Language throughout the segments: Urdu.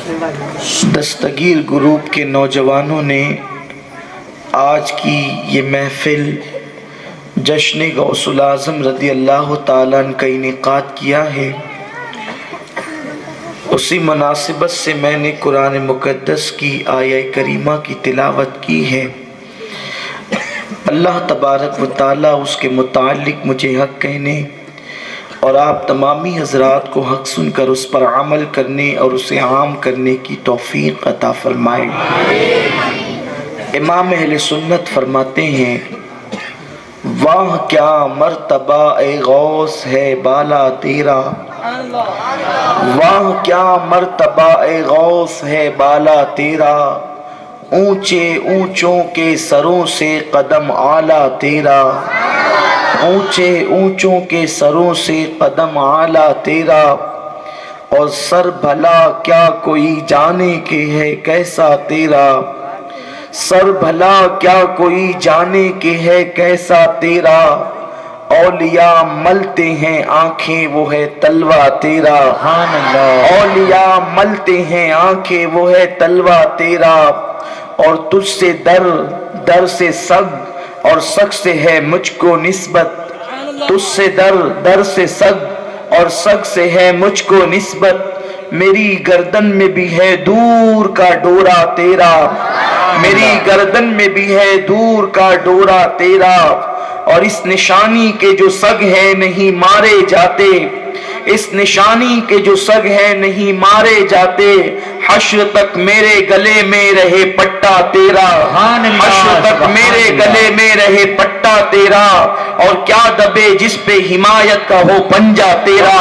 دستگیر گروپ کے نوجوانوں نے آج کی یہ محفل جشن غوث العظم رضی اللہ تعالیٰ عنہ کا انعقاد کیا ہے۔ اسی مناسبت سے میں نے قرآن مقدس کی آیہ کریمہ کی تلاوت کی ہے۔ اللہ تبارک و تعالیٰ اس کے متعلق مجھے حق کہنے اور آپ تمامی حضرات کو حق سن کر اس پر عمل کرنے اور اسے عام کرنے کی توفیق عطا فرمائے۔ امام اہل سنت فرماتے ہیں، واہ کیا مرتبہ اے غوث ہے بالا تیرا، واہ کیا مرتبہ اے غوث ہے بالا تیرا، اونچے اونچوں کے سروں سے قدم اعلیٰ تیرا، اونچے اونچوں کے سروں سے قدم اعلیٰ تیرا، اور سر بھلا کیا کوئی جانے کہ ہے کیسا تیرا، سر بھلا کیا کوئی جانے کہ ہے کیسا تیرا، اولیاء ملتے ہیں آنکھیں وہ ہے تلوہ تیرا، اولیاء ملتے ہیں آنکھیں وہ ہے تلوہ تیرا، اور تجھ سے در سے سگ اور سگ سے ہے مجھ کو نسبت، تجھ سے در سے سگ اور سگ سے ہے مجھ کو نسبت، میری گردن میں بھی ہے دور کا ڈورا تیرا، میری گردن میں بھی ہے دور کا ڈورا تیرا، اور اس نشانی کے جو سگ ہے نہیں مارے جاتے، اس نشانی کے جو سگ ہے نہیں مارے جاتے، حشر تک میرے گلے میں رہے پٹا تیرا، حشر تک میرے گلے میں رہے پٹا تیرا، اور کیا دبے جس پہ حمایت کا ہو پنجا تیرا،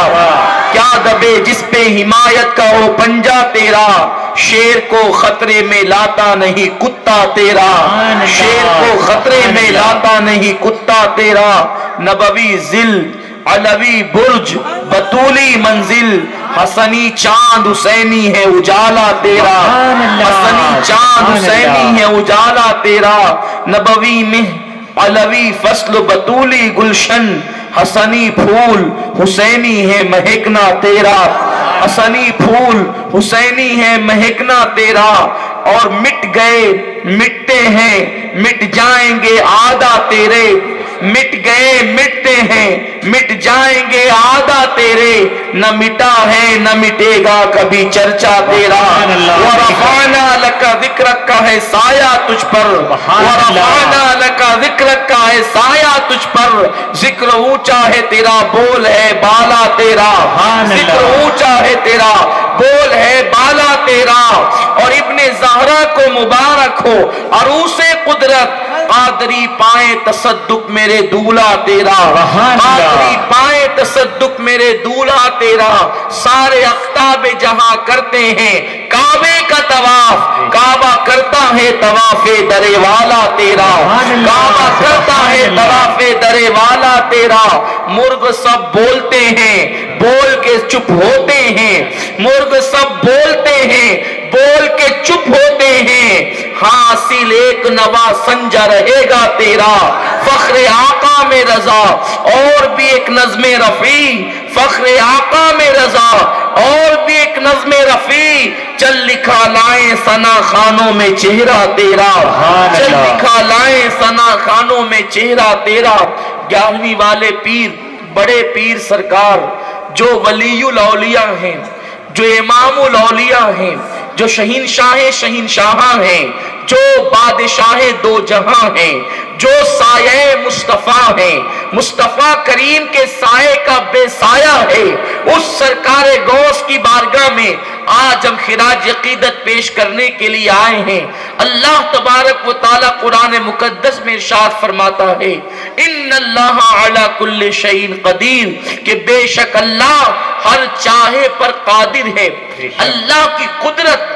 کیا دبے جس پہ حمایت کا ہو پنجا تیرا، شیر کو خطرے میں لاتا نہیں کتا تیرا، شیر کو خطرے میں لاتا نہیں کتا تیرا، نبوی ذل علوی برج بطولی منزل، حسنی چاند حسینی ہے اجالا تیرا، حسنی چاند حسینی ہے اجالا تیرا، نبوی مہ علوی فصل بطولی گلشن، حسنی پھول حسینی ہے مہکنا تیرا، حسنی پھول حسینی ہے مہکنا تیرا، اور مٹ گئے مٹتے ہیں مٹ جائیں گے آدھا تیرے، مٹ گئے مٹتے ہیں مٹ جائیں گے آدھا تیرے، نہ مٹا ہے نہ مٹے گا کبھی چرچا تیرا، وَرَفَعْنَا لَكَ ذِكْرَكَ کا ہے سایہ تجھ پر، وَرَفَعْنَا لَكَ ذِكْرَكَ کا ہے سایہ تجھ پر، ذکر اونچا ہے تیرا بول ہے بالا تیرا، ذکر اونچا ہے تیرا بول ہے بالا تیرا، اور ابن زہرا کو مبارک ہو عروس قدرت، قادری پائیں تصدق میرے دولہ تیرا، قادری پائیں تصدق میرے دولہ تیرا، سارے اقطاب جہاں کرتے ہیں کعبے کا طواف، کعبہ کرتا ہے طواف در والا تیرا، کعبہ کرتا ہے طواف در والا تیرا، مرغ سب بولتے ہیں بول کے چپ ہوتے ہیں، مرغ سب بولتے ہیں بول کے چپ ہوتے ہیں، حاصل ایک نوا سنجا رہے گا تیرا، فخر آقا میں رضا اور بھی ایک نظم رفیع، فخر آقا میں رضا اور بھی ایک نظم رفیع، چل لکھا لائیں ثنا خانوں میں چہرہ تیرا، چل لکھا لائیں ثنا خانوں میں چہرہ تیرا، 11ویں والے پیر بڑے پیر سرکار جو ولی الاولیاء ہیں، جو امام الاولیاء ہیں، جو شہنشاہاں ہیں، جو بادشاہ دو جہاں ہیں، جو سایہ مصطفیٰ ہیں، مصطفیٰ کریم کے سائے کا بے سایہ ہے، اس سرکار غوث کی بارگاہ میں آج ہم خراج عقیدت پیش کرنے کے لیے آئے ہیں۔ اللہ تبارک و تعالی قرآن مقدس میں ارشاد فرماتا ہے، ان اللہ علی کل شیء قدیر، کہ بے شک اللہ ہر چاہے پر قادر ہے۔ اللہ کی قدرت،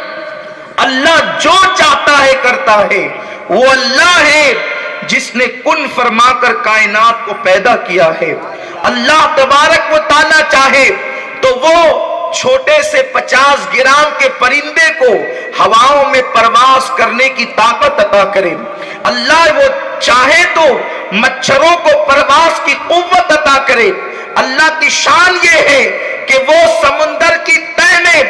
اللہ جو چاہتا ہے کرتا ہے، وہ اللہ ہے جس نے کن فرما کر کائنات کو پیدا کیا ہے۔ اللہ تبارک و تعالی چاہے تو وہ چھوٹے سے 50 گرام کے پرندے کو ہواؤں میں پرواز کرنے کی طاقت عطا کرے۔ اللہ وہ چاہے تو مچھروں کو پرواز کی قوت عطا کرے۔ اللہ کی شان یہ ہے کہ وہ سمندر کی تہ میں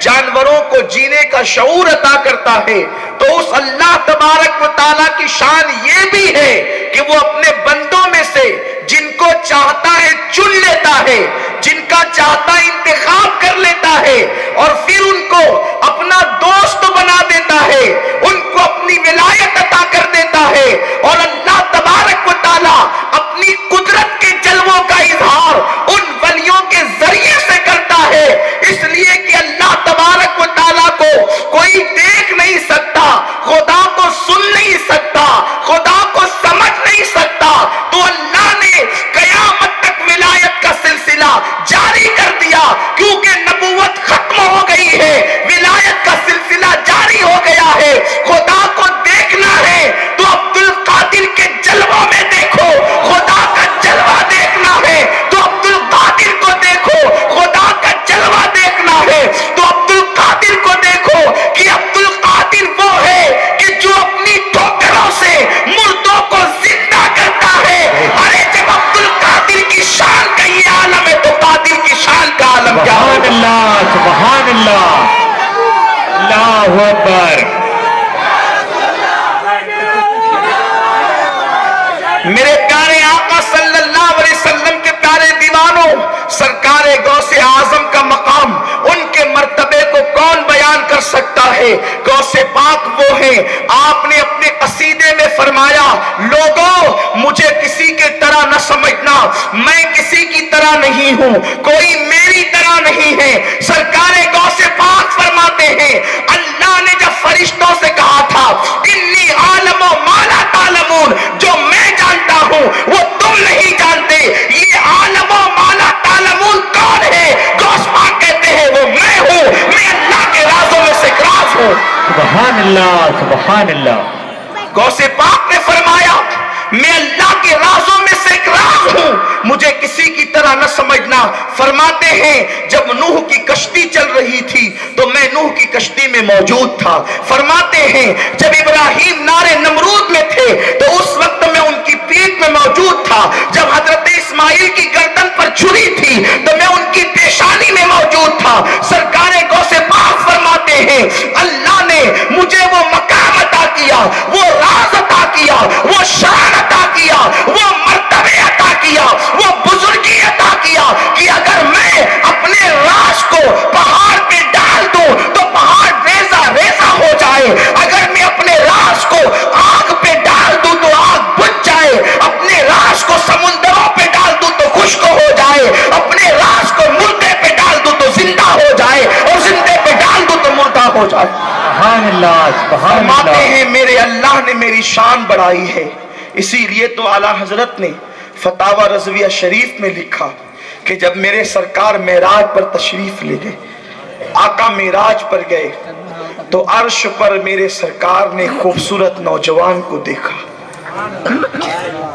جانوروں کو جینے کا شعور عطا کرتا ہے، تو اس اللہ تبارک و تعالیٰ کی شان یہ بھی ہے کہ وہ اپنے بندوں میں سے جن کو چاہتا ہے چن لیتا ہے، جن کا چاہتا ہے انتخاب کر لیتا ہے، اور پھر ان کو اپنا دوست بنا دیتا ہے، ان کو اپنی ولایت عطا کر دیتا ہے۔ اور اللہ تبارک و تعالیٰ اپنی قدرت کے جلووں کا اظہار ان ولیوں کے ذریعے سے کرتا ہے، اس لیے کہ اللہ تبارک و تعالیٰ کو کوئی دیکھ نہیں سکتا، خدا کو سن نہیں سکتا، خدا کو سمجھ نہیں سکتا، تو اللہ نے قیامت تک ولایت کا سلسلہ جاری کر دیا، کیونکہ نبوت ختم ہو گئی ہے، ولایت کا سلسلہ جاری ہو گیا ہے۔ خدا کو دیکھنا ہے تو عبد القادر کے جلووں میں دیکھو، خدا کا جلوہ دیکھنا ہے تو عبد القادر کو دیکھو، خدا کا جلوہ دیکھنا ہے تو عبد القادر کو دیکھو، کہ عبد القادر وہ ہے کہ جو اپنی ٹھوکروں سے مردوں کو زندہ کرتا ہے۔ ارے جب عبد القادر کی شان کا یہ عالم ہے تو قادر کی شان کا عالم کیا ہوگا؟ سبحان اللہ، سبحان اللہ، اللہ اکبر۔ میرے پیارے آقا صلی اللہ علیہ وسلم کے پیارے دیوانوں، سرکار غوث اعظم کا مقام، ان کے مرتبے کو کون بیان کر سکتا ہے؟ غوث پاک وہ ہیں، آپ نے اپنے قصیدے میں فرمایا، لوگوں مجھے کسی کے طرح نہ سمجھنا، میں کسی کی طرح نہیں ہوں، کوئی میری طرح نہیں ہے۔ سرکار غوث پاک فرماتے ہیں، اللہ نے جب فرشتوں سے کہا تھا انی عالم و مالا تعلمون، جو میں جانتا ہوں وہ تم نہیں جانتے، یہ عالم و مالا تعلمون کون ہے؟ غوث پاک کہتے ہیں وہ میں ہوں، میں اللہ کے رازوں میں سے ایک راز ہوں۔ سبحان اللہ، سبحان اللہ۔ غوث پاک نے فرمایا میں اللہ کے رازوں میں سے ایک راز ہوں، مجھے کسی کی طرح نہ سمجھنا۔ فرماتے ہیں جب نوح کی کشتی چل رہی تھی تو میں نوح کی کشتی میں موجود تھا۔ فرماتے ہیں جب ابراہیم نارے نمرود میں تھے تو اس وقت میں ان کی پیٹھ میں موجود تھا۔ جب حضرت اسماعیل کی گردن پر چھری تھی تو میں ان کی پیشانی میں موجود تھا۔ سرکار غوث پاک فرماتے ہیں اللہ نے مجھے وہ مقام عطا کیا، وہ راز عطا کیا، وہ شان عطا کیا، وہ مرتبے عطا کیا، وہ بزرگی عطا کیا کہ اگر میں اپنے راز کو پہاڑ پہ ڈال دوں تو پہاڑ ریزہ ریزہ ہو جائے، اگر میں اپنے راز کو آگ پہ ڈال دوں تو آگ بجھ جائے، اپنے راز کو سمندروں پہ ڈال دوں تو خشک ہو جائے، اپنے راز کو مردے پہ ڈال دوں تو زندہ ہو جائے، اور زندے پہ ڈال دوں تو مردہ ہو جائے۔ سبحان اللہ، سبحان فرماتے اللہ۔ ہیں میرے اللہ نے میری شان بڑھائی ہے، اسی لیے تو اعلیٰ حضرت نے فتاوی رضویہ شریف میں لکھا کہ جب میرے سرکار معراج پر تشریف لے گئے، آقا معراج پر گئے تو عرش پر میرے سرکار نے خوبصورت نوجوان کو دیکھا۔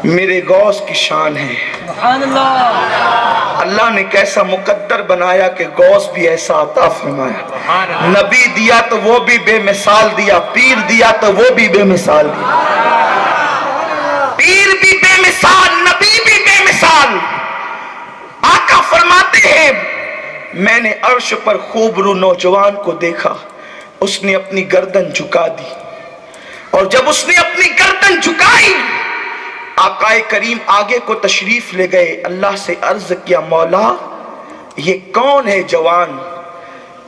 میرے غوث کی شان ہے، اللہ نے کیسا مقدر بنایا کہ غوث بھی ایسا عطا فرمایا۔ نبی دیا تو وہ بھی بے مثال دیا، پیر دیا تو وہ بھی بے مثال دیا، پیر بھی بے مثال، نبی بھی بے مثال۔ آقا فرماتے ہیں میں نے عرش پر خوبرو نوجوان کو دیکھا، اس نے اپنی گردن جھکا دی، اور جب اس نے اپنی گردن جھکائی آقا کریم آگے کو تشریف لے گئے، اللہ سے عرض کیا مولا یہ کون ہے جوان؟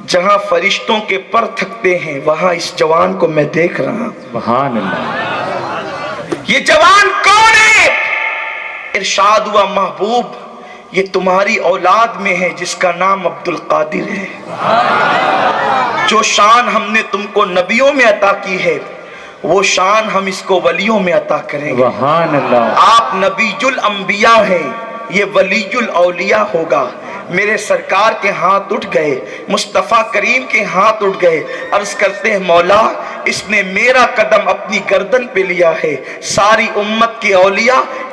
جہاں فرشتوں کے پر تھکتے ہیں وہاں اس جوان کو میں دیکھ رہا ہوں، سبحان اللہ۔ یہ جوان کون ہے؟ ارشاد ہوا محبوب یہ تمہاری اولاد میں ہے جس کا نام عبد القادر ہے، جو شان ہم نے تم کو نبیوں میں عطا کی ہے وہ شان ہم اس کو ولیوں میں عطا کریں گے۔ سبحان اللہ۔ آپ نبی الانبیاء ہیں، یہ ولی الاولیاء ہوگا۔ میرے سرکار کے ہاتھ اٹھ گئے، مصطفیٰ کریم کے ہاتھ اٹھ گئے، عرض کرتے ہیں مولا اس نے میرا قدم اپنی گردن پہ لیا ہے، ساری امت کے اولیاء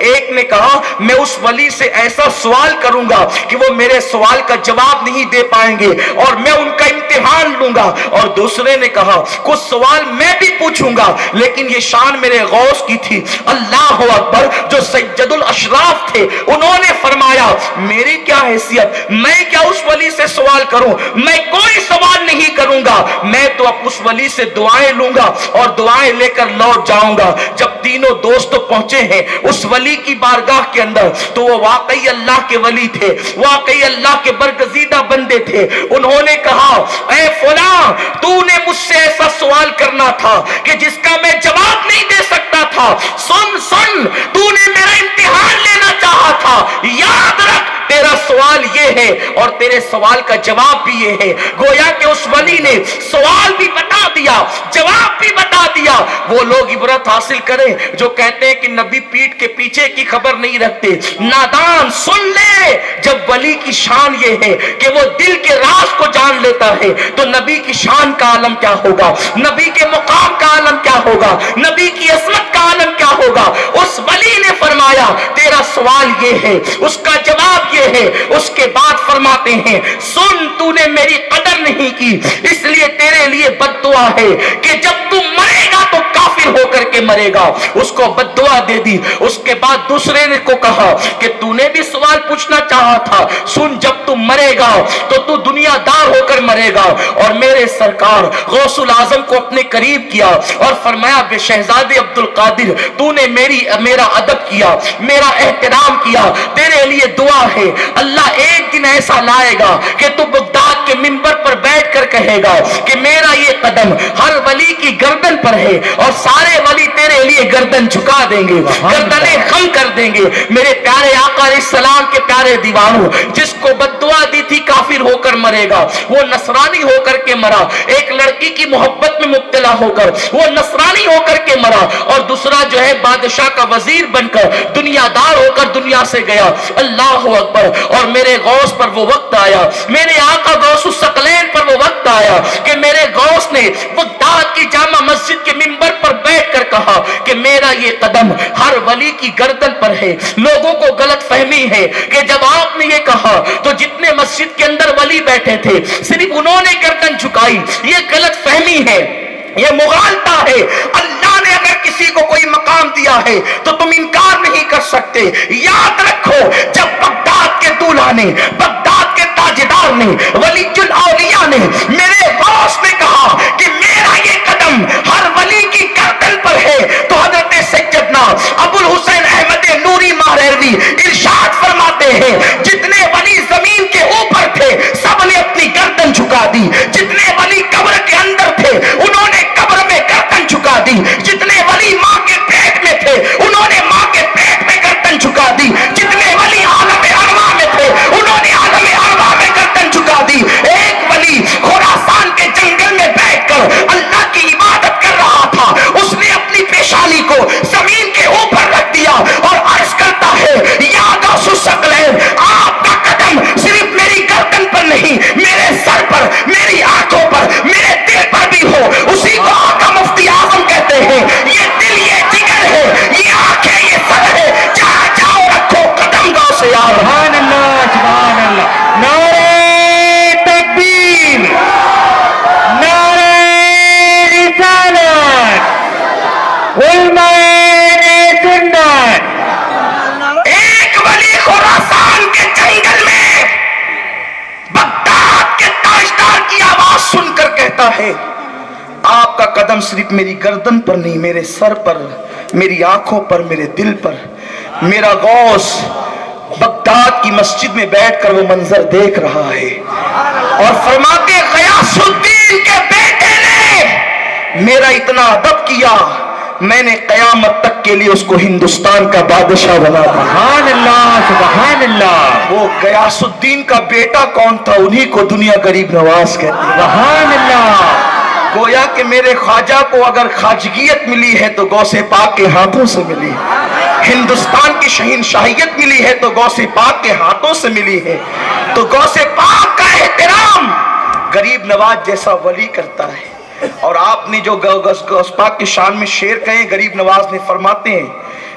ایک نے کہا میں اس ولی سے ایسا سوال کروں گا کہ وہ میرے سوال کا جواب نہیں دے پائیں گے اور میں ان کا امتحان لوں گا. اور دوسرے نے کہا کچھ سوال میں بھی پوچھوں گا لیکن یہ شان میرے غوث کی تھی. اللہ اکبر. جو سید الاشراف تھے انہوں نے فرمایا میری کیا حیثیت, میں کیا اس ولی سے سوال کروں, میں کوئی سوال نہیں کروں گا, میں تو اب اس ولی سے دعائیں لوں گا اور دعائیں لے کر لوٹ جاؤں گا. جب تینوں دوست پہنچے ہیں اس ولی کی بارگاہ کے اندر تو وہ واقعی اللہ کے ولی تھے, واقعی اللہ کے برگزیدہ بندے تھے. انہوں نے کہا اے فلاں تو نے مجھ سے ایسا سوال کرنا تھا کہ جس کا میں جواب نہیں دے سکتا تھا. سن تو نے میرا امتحان لینا چاہا تھا, یاد رکھ تیرا سوال یہ ہے اور تیرے سوال کا جواب بھی یہ ہے. گویا کہ اس ولی نے سوال بھی بتا دیا, جواب بھی بتا دیا. وہ لوگ عبرت حاصل کریں جو کہتے ہیں کہ نبی پیٹھ کے پیچھے کی خبر نہیں رکھتے. نادان سن لے, جب ولی کی شان یہ ہے کہ وہ دل کے راز کو جان لیتا ہے تو نبی کی شان کا عالم کیا ہوگا, نبی کے مقام کا عالم کیا ہوگا, نبی کی عظمت کا عالم کیا ہوگا. اس ولی نے فرمایا تیرا سوال یہ ہے, اس کا جواب یہ ہے. اس کے بعد فرماتے ہیں سن تو نے میری قدر نہیں کی اس لیے تیرے لیے بد دعا ہے کہ جب تو مرے گا تو کافر ہو کر کے مرے گا. اس کو بد دعا دے دی. اس کے بعد دوسرے نے کو کہا کہ تو نے بھی سوال پوچھنا چاہا تھا, سن جب تو مرے گا تو تو دنیا دار ہو کر مرے گا. اور میرے سرکار غوث العظم کو اپنے قریب کیا اور فرمایا بے شہزادے عبد القادر تو نے میرا ادب کیا, میرا احترام کیا, تیرے لیے دعا ہے. اللہ ایک دن ایسا لائے گا کہ تو بغداد کے منبر پر بیٹھ کر کہے گا کہ میرا یہ قدم ہر ولی کی گردن پر ہے اور سارے ولی تیرے لیے گردن جھکا دیں گے, گردنیں خم کر دیں گے. میرے پیارے آقا علیہ السلام کے پیارے دیوانوں, جس کو بد دعا دی تھی کافر ہو کر مرے گا وہ نصرانی ہو کر کے مرا. ایک لڑکی کی محبت میں مبتلا ہو کر وہ نصرانی ہو کر کے مرا اور دوسرا جو ہے بادشاہ کا وزیر بن کر دنیا دار ہو کر دنیا سے گیا. اللہ اکبر. اور میرے غوث پر وہ وقت آیا, میرے آقا غوث الثقلین پر وہ وقت آیا کہ میرے غوث نے بغداد کی جامع مسجد کے منبر پر بیٹھ کر کہا کہ میرا یہ قدم ہر ولی کی گردن پر ہے. لوگوں کو غلط فہمی ہے کہ جب آپ نے یہ کہا تو جتنے مسجد کے اندر ولی بیٹھے تھے صرف انہوں نے گردن جھکائی. یہ غلط فہمی ہے, یہ مغالطہ ہے. اللہ نے اگر کسی کو کوئی مقام دیا ہے تو تم انکار نہیں کر سکتے. یاد رکھو جب بغداد کے دولہا نے, بغداد کے تاجدار نے, ولی الاولیاء نے, میرے غوث نے کہا کہ میرا یہ قدم ہر ولی کی گردن پر ہے تو حضرت سیدنا ابو الحسین احمد نوری ماہروی ارشاد فرماتے ہیں جتنے ولی زمین کے اوپر تھے سب نے اپنی گردن جھکا دی. جتنے ولی قبر کے اندر تھے انہوں نے قبر میں گردن جھکا دی. جتنے ولی ماں کے پیٹ میں تھے انہوں نے ماں کے پیٹ میں گردن جھکا دی. جتنے ولی عالم ارواح میں تھے انہوں نے عالم ارواح میں گردن جھکا دی. ایک ولی خراسان کے جنگل میں بیٹھ کر اللہ کی عبادت کر رہا تھا, اس نے اپنی پیشانی کو زمین کے اوپر رکھ دیا اور عرض کرتا ہے یا غوث الثقلین آپ کا قدم صرف میری گردن پر نہیں میرے سر پر, میری آنکھوں پر, میرے دل پر بھی ہو. اسی کو آقا مفتی اعظم کہتے ہیں یہ دل یہ جگر ہے, یہ آنکھیں یہ سر ہے, جہاں جاؤ رکھو قدم غوث یار. سبحان اللہ, سبحان اللہ. نعرہ تکبیر, نعرہ رسالت, علماء سنت. ایک ولی خراسان کے جنگل میں بغداد کے تاجدار کی آواز سن کر کہتا ہے آپ کا قدم صرف میری گردن پر نہیں میرے سر پر, میری آنکھوں پر, میرے دل پر. میرا غوث بغداد کی مسجد میں بیٹھ کر وہ منظر دیکھ رہا ہے اور فرماتے غیاث الدین کے بیٹے نے میرا اتنا ادب کیا میں نے قیامت تک کے لیے اس کو ہندوستان کا بادشاہ بنا دیا. سبحان اللہ, سبحان اللہ. وہ غیاث الدین کا بیٹا کون تھا, انہی کو دنیا غریب نواز کہتے ہیں. سبحان اللہ. گویا کہ میرے خواجہ کو اگر خواجگیت ملی ہے تو غوث پاک کے ہاتھوں سے ملی, ہندوستان کی شہنشاہیت ملی ہے تو غوث پاک کے ہاتھوں سے ملی ہے. تو غوث پاک کا احترام غریب نواز جیسا ولی کرتا ہے. اور آپ نے جو غوث پاک کی شان میں شعر کہیں غریب نواز نے فرماتے ہیں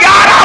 11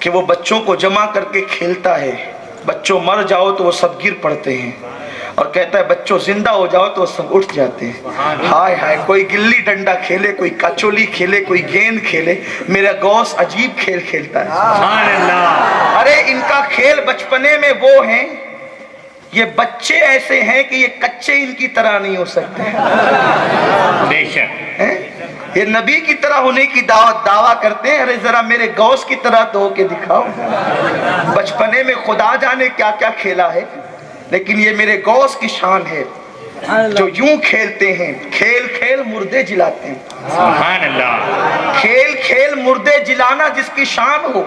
کہ وہ بچوں کو جمع کر کے کھیلتا ہے، بچوں مر جاؤ تو وہ سب گر پڑتے ہیں، اور کہتا ہے بچوں زندہ ہو جاؤ تو وہ سب اٹھ جاتے ہیں۔ ہائے ہائے، کوئی گلی ڈنڈا کھیلے، کوئی کچولی کھیلے، کوئی گیند کھیلے، میرا غوث عجیب کھیل کھیلتا ہے۔ سبحان اللہ، ارے ان کا کھیل بچپنے میں وہ ہیں، یہ بچے ایسے ہیں کہ یہ کچے ان کی طرح نہیں ہو سکتے بے شک، ہیں؟ یہ نبی کی طرح ہونے کی دعویٰ کرتے ہیں، ارے ذرا میرے غوث کی طرح تو ہو کے دکھاؤ۔ بچپنے میں خدا جانے کیا کیا کھیلا ہے، لیکن یہ میرے غوث کی شان ہے جو یوں کھیلتے ہیں، کھیل کھیل مردے جلاتے ہیں۔ سبحان اللہ، کھیل کھیل مردے جلانا جس کی شان ہو۔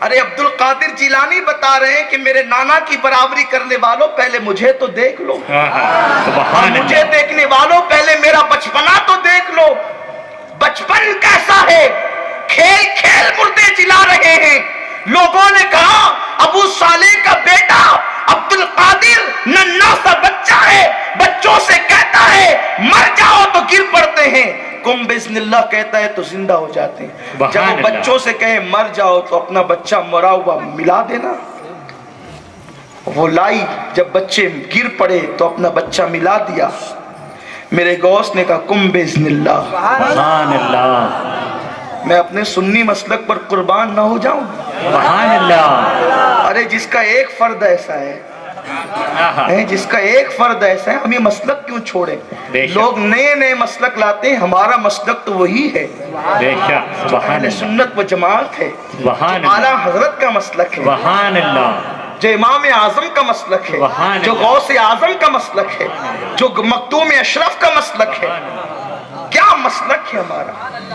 ارے عبد القادر جیلانی بتا رہے ہیں کہ میرے نانا کی برابری کرنے والوں پہلے مجھے تو دیکھ لو، سبحان مجھے اللہ، دیکھنے والوں پہلے میرا بچپنا تو دیکھ لو، بچپن کیسا ہے، کھیل کھیل مردے جلا رہے ہیں۔ لوگوں نے کہا ابو صالح کا بیٹا عبد القادر ننھا سا بچہ ہے، بچوں سے کہتا ہے مر جاؤ تو گر پڑتے ہیں، کم بسم اللہ کہتا ہے تو زندہ ہو جاتے ہیں۔ جب وہ بچوں سے کہے مر جاؤ تو اپنا بچہ مرا ہوا ملا دینا، وہ لائی، جب بچے گر پڑے تو اپنا بچہ ملا دیا۔ میرے غوث نے کہا کم بسم اللہ، سبحان اللہ، میں اپنے سنی مسلک پر قربان نہ ہو جاؤں؟ سبحان اللہ، ارے جس کا ایک فرد ایسا ہے، جس کا ایک فرد ایسا ہے، ہم یہ مسلک کیوں چھوڑیں؟ بے شک، لوگ نئے نئے مسلک لاتے ہیں، ہمارا مسلک تو وہی ہے، بے شک، سبحان اہل اللہ، سنت و جماعت ہے، سبحان اعلیٰ اللہ، حضرت کا مسلک ہے، سبحان اللہ، جو امام اعظم کا مسلک ہے، سبحان جو اللہ، غوث اعظم کا مسلک ہے، جو مکتوم اشرف کا مسلک ہے۔ کیا مسلک ہے ہمارا؟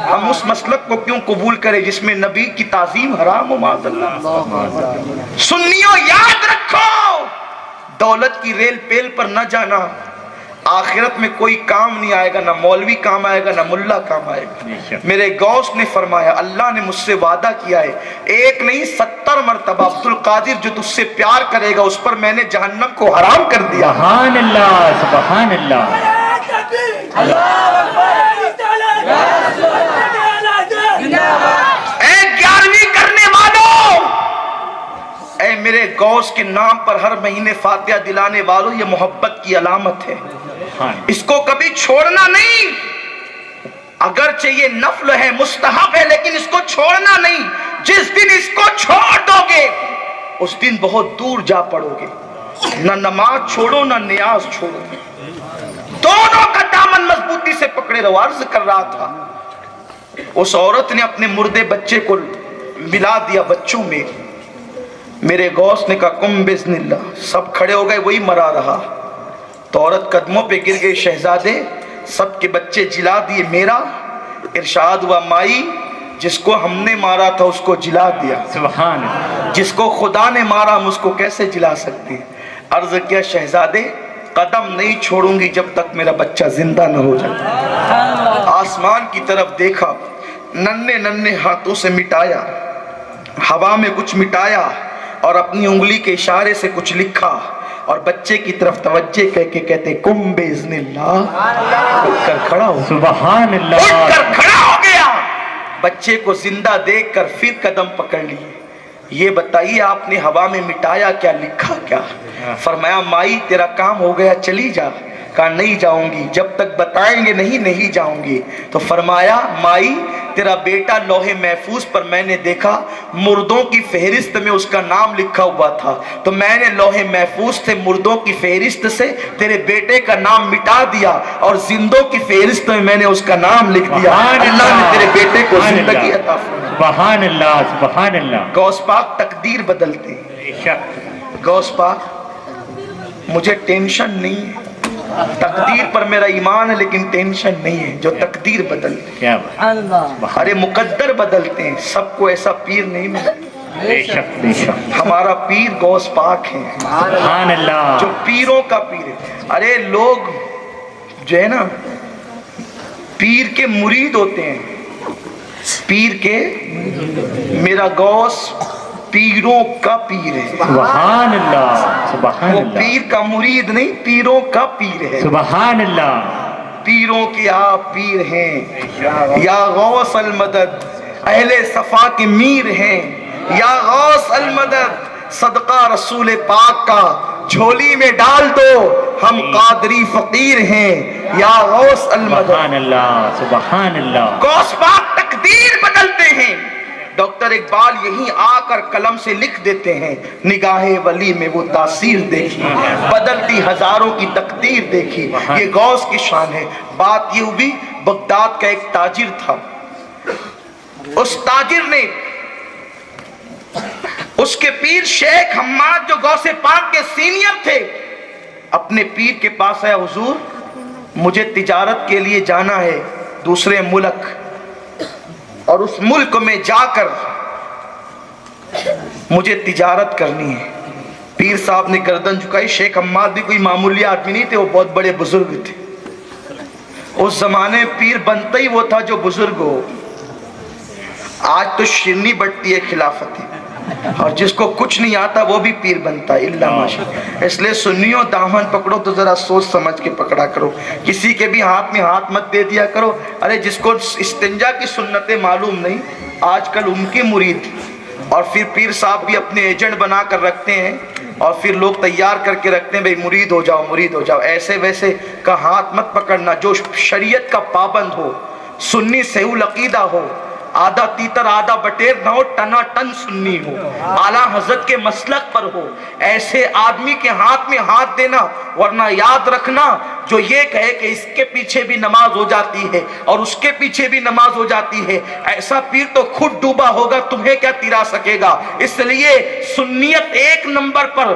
ہم اس مسلک کو کیوں قبول کریں جس میں نبی کی تعظیم حرام ہو؟ معاذ اللہ۔ سنیوں یاد رکھو، دولت کی ریل پیل پر نہ جانا، آخرت میں کوئی کام نہیں آئے گا، نہ مولوی کام آئے گا، نہ ملا کام آئے گا۔ میرے غوث نے فرمایا اللہ نے مجھ سے وعدہ کیا ہے، ایک نہیں 70 مرتبہ عبد القادر جو تجھ سے پیار کرے گا اس پر میں نے جہنم کو حرام کر دیا۔ سبحان اللہ، سبحان اللہ، اے 11ویں کرنے والوں، اے میرے غوث کے نام پر ہر مہینے فاتحہ دلانے والوں، یہ محبت کی علامت ہے، اس کو کبھی چھوڑنا نہیں، اگرچہ یہ نفل ہے مستحب ہے لیکن اس کو چھوڑنا نہیں۔ جس دن اس کو چھوڑ دو گے اس دن بہت دور جا پڑو گے، نہ نماز چھوڑو نہ نیاز چھوڑو، دونوں کا دامن مضبوطی سے پکڑے رہو۔ عرض کر رہا تھا اس عورت نے اپنے مردے بچے کو ملا دیا بچوں میں، میرے غوث نے کہا کم بسم اللہ، سب کھڑے ہو گئے، وہی مرا رہا، تو عورت قدموں پہ گر گئی، شہزادے سب کے بچے جلا دیے، میرا؟ ارشاد ہوا مائی جس کو ہم نے مارا تھا اس کو جلا دیا، سبحان اللہ، جس کو خدا نے مارا ہم اس کو کیسے جلا سکتے ہیں؟ عرض کیا شہزادے قدم نہیں چھوڑوں گی جب تک میرا بچہ زندہ نہ ہو جائے۔ آسمان کی طرف دیکھا، ننھے ننھے ہاتھوں سے مٹایا، ہوا میں کچھ مٹایا اور اپنی انگلی کے اشارے سے کچھ لکھا، اور بچے کی طرف توجہ کہہ کے کہتے کم باذن اللہ، اٹھ کر کھڑا ہو، سبحان اللہ، اٹھ کر کھڑا ہو گیا، بچے کو زندہ دیکھ کر پھر قدم پکڑ لیے۔ یہ بتائیے آپ نے ہوا میں مٹایا کیا، لکھا کیا؟ فرمایا مائی تیرا کام ہو گیا چلی جا۔ کہا نہیں جاؤں گی، جب تک بتائیں گے نہیں جاؤں گی۔ تو فرمایا مائی تیرا بیٹا لوح محفوظ پر میں نے دیکھا مردوں کی فہرست میں اس کا نام لکھا ہوا تھا، تو میں نے لوح محفوظ سے مردوں کی فہرست سے تیرے بیٹے کا نام مٹا دیا اور زندوں کی فہرست میں میں نے اس کا نام لکھ دیا۔ اللہ نے تیرے بیٹے کو زندگی عطا فرمائی۔ سبحان اللہ، سبحان اللہ، غوث پاک تقدیر بدلتے ہیں۔ بے شک، غوث پاک مجھے ٹینشن نہیں ہے، تقدیر پر میرا ایمان ہے لیکن ٹینشن نہیں ہے، جو تقدیر بدلتے ہیں، کیا بات، ارے مقدر بدلتے ہیں، سب کو ایسا پیر نہیں ملتا۔ بے شک، بے شک، ہمارا پیر غوث پاک ہے، سبحان اللہ، جو پیروں کا پیر ہے۔ ارے لوگ جو ہے نا پیر کے مرید ہوتے ہیں، پیر کے، میرا غوث پیروں کا پیر ہے، سبحان اللہ، سبحان وہ اللہ، پیر کا مرید نہیں، پیروں کا پیر ہے۔ سبحان اللہ، پیروں کے آپ پیر ہیں، یا غوث المدد، اہل صفا کے میر ہیں، یا غوث المدد صدقہ رسول پاک کا جھولی میں ڈال دو، ہم قادری فقیر ہیں یا غوث المدد۔ سبحان اللہ سبحان اللہ۔ غوث پاک تقدیر بدلتے ہیں۔ ڈاکٹر اقبال یہیں آ کر قلم سے لکھ دیتے ہیں، نگاہ ولی میں وہ تاثیر دیکھی، بدلتی ہزاروں کی تقدیر دیکھی۔ یہ غوث کی شان ہے۔ بات یہ ہوئی، بغداد کا ایک تاجر تھا، اس تاجر نے اس کے پیر شیخ حماد جو غوث پاک کے سینئر تھے، اپنے پیر کے پاس آیا، حضور مجھے تجارت کے لیے جانا ہے دوسرے ملک، اور اس ملک میں جا کر مجھے تجارت کرنی ہے۔ پیر صاحب نے گردن جھکائی۔ شیخ حماد بھی کوئی معمولی آدمی نہیں تھے، وہ بہت بڑے بزرگ تھے۔ اس زمانے پیر بنتا ہی وہ تھا جو بزرگ ہو۔ آج تو شرنی بٹتی ہے خلافت، اور جس کو کچھ نہیں آتا وہ بھی پیر بنتا ہے، اللہ ماشاء۔ اس لیے سنیوں دامن پکڑو تو ذرا سوچ سمجھ کے پکڑا کرو، کسی کے بھی ہاتھ میں ہاتھ مت دے دیا کرو۔ ارے جس کو استنجا کی سنتیں معلوم نہیں، آج کل ان کے مرید، اور پھر پیر صاحب بھی اپنے ایجنٹ بنا کر رکھتے ہیں، اور پھر لوگ تیار کر کے رکھتے ہیں بھئی مرید ہو جاؤ مرید ہو جاؤ۔ ایسے ویسے کا ہاتھ مت پکڑنا۔ جو شریعت کا پابند ہو، سنی سہول عقیدہ ہو، آدھا تیتر آدھا بٹیر نہ ہو، ٹنا ٹن سنی ہو، اعلیٰ حضرت کے مسلک پر ہو، ایسے آدمی کے ہاتھ میں ہاتھ دینا۔ ورنہ یاد رکھنا، جو یہ کہے کہ اس کے پیچھے بھی نماز ہو جاتی ہے اور اس کے پیچھے بھی نماز ہو جاتی ہے، ایسا پیر تو خود ڈوبا ہوگا، تمہیں کیا تیرا سکے گا۔ اس لیے سنیت ایک نمبر پر،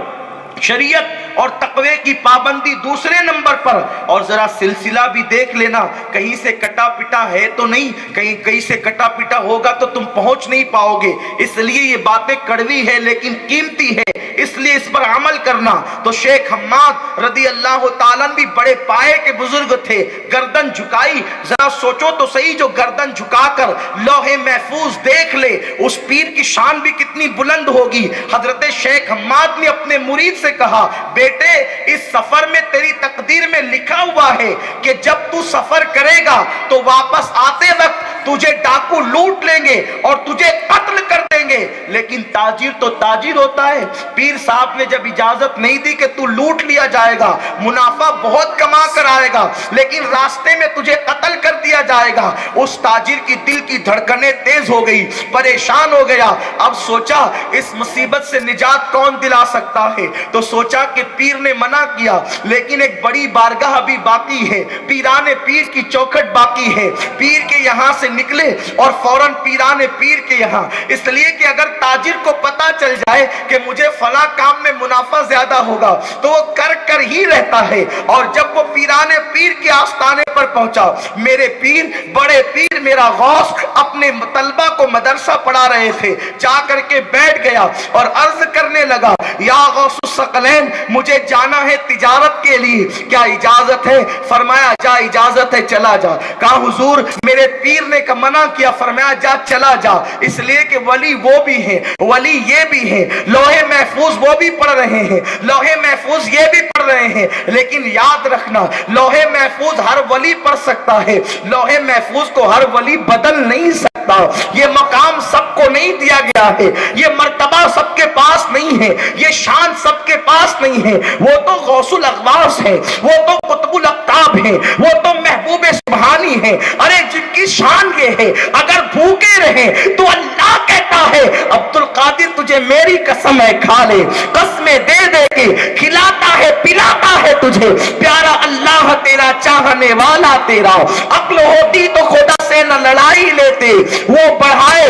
شریعت اور تقوی کی پابندی دوسرے نمبر پر۔ اور ذرا سلسلہ بھی دیکھ لینا، کہیں سے کٹا پٹا ہے تو نہیں، کہیں سے کٹا پٹا ہوگا تو تم پہنچ نہیں پاؤ گے۔ اس لیے یہ باتیں کڑوی ہے لیکن قیمتی ہے، اس لیے اس پر عمل کرنا۔ تو شیخ حماد رضی اللہ تعالیٰ بھی بڑے پائے کے بزرگ تھے، گردن جھکائی۔ ذرا سوچو تو صحیح، جو گردن جھکا کر لوح محفوظ دیکھ لے، اس پیر کی شان بھی کتنی بلند ہوگی۔ حضرت شیخ حماد نے اپنے مرید سے کہا، بیٹے اس سفر میں تیری تقدیر میں لکھا ہوا ہے کہ جب تو سفر کرے گا تو واپس آتے وقت تجھے ڈاکو لوٹ لیں گے اور تجھے قتل کر دیں گے۔ لیکن تاجر تو تاجر ہوتا ہے، پیر صاحب نے جب اجازت نہیں دی کہ تو لوٹ لیا جائے گا، منافع بہت کما کر آئے گا، لیکن راستے میں تجھے قتل کر دیا جائے گا، اس تاجر کی دل کی دھڑکنیں تیز ہو گئی، پریشان ہو گیا۔ اب سوچا اس مصیبت سے نجات کون دلا سکتا ہے، تو سوچا کہ پیر نے منع کیا، لیکن ایک بڑی بارگاہ بھی باقی ہے، پیران پیر کی چوکھٹ باقی ہے۔ پیر کے یہاں سے نکلے اور فوراً پیران پیر کے یہاں، اس لیے کہ اگر تاجر کو پتا چل جائے کہ مجھے فلاں کام میں منافع زیادہ ہوگا تو وہ کر ہی رہتا ہے۔ اور جب وہ پیران پیر کے آستانے پر پہنچا، میرے پیر، بڑے پیر میرا غوث اپنے طلبہ کو مدرسہ پڑھا رہے تھے، جا کر کے بیٹھ گیا اور عرض کرنے لگا، یا غوث الثقلین مجھے جانا ہے تجارت کے لیے، کیا اجازت ہے؟ فرمایا جا، اجازت ہے، چلا جا۔ کہا حضور میرے پیر نے منع کیا، فرمایا جا چلا جا، اس لیے کہ ولی وہ بھی ہیں، ولی یہ بھی ہیں، لوح محفوظ وہ بھی پڑھ رہے ہیں، لوح محفوظ یہ بھی پڑھ رہے ہیں، لیکن یاد رکھنا لوح محفوظ ہر ولی پڑھ سکتا ہے، لوح محفوظ کو ہر ولی بدل نہیں سکتا، یہ مقام سب کو نہیں دیا گیا ہے، یہ مرتبہ سب کے پاس نہیں ہے، یہ شان سب کے پاس نہیں ہے۔ وہ تو غوث الاغواث ہے، وہ تو قطب الاقطاب ہے، وہ تو محبوب سبحانی ہے۔ ارے جن کی شان یہ ہے، اگر بھوکے رہے تو اللہ کہتا ہے عبد القادر تجھے میری قسم ہے کھا لے، قسمیں دے دے کے کھلاتا ہے پلاتا ہے تجھے، پیارا اللہ تیرا چاہنے والا تیرا، عقل ہوتی تو خدا سے نہ لڑائی لیتے، وہ بڑھائے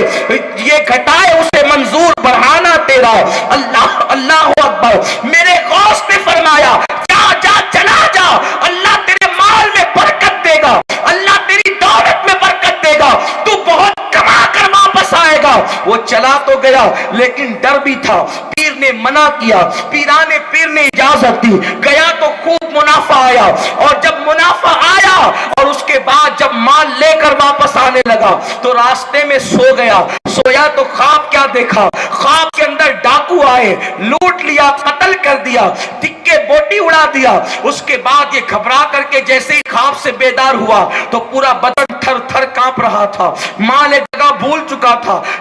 یہ گھٹائے اسے منظور بڑھانا تیرا۔ اللہ اللہ اکبر۔ میرے غوث نے فرمایا جا جا چلا جا، اللہ تیرے مال میں برکت دے گا، اللہ تیری دولت میں برکت دے گا، تو بہت کما کر واپس آئے گا۔ وہ چلا تو گیا لیکن ڈر بھی تھا، پیر نے منع کیا، پیران پیر نے اجازت دی، گیا تو خوب منافع آیا، اور جب منافع آیا اور اس کے بعد جب مال لے کر واپس آنے لگا تو راستے میں سو گیا۔ سویا تو خواب کیا دیکھا، خواب کے اندر ڈاکو آئے، لوٹ لیا، قتل کر دیا، ٹکے بوٹی اڑا دیا۔ اس کے بعد یہ گھبرا کر کے جیسے ہی خواب سے بیدار ہوا تو پورا بدن تھر تھر کانپ رہا تھا، مال ایک جگہ بھول چکا تھا،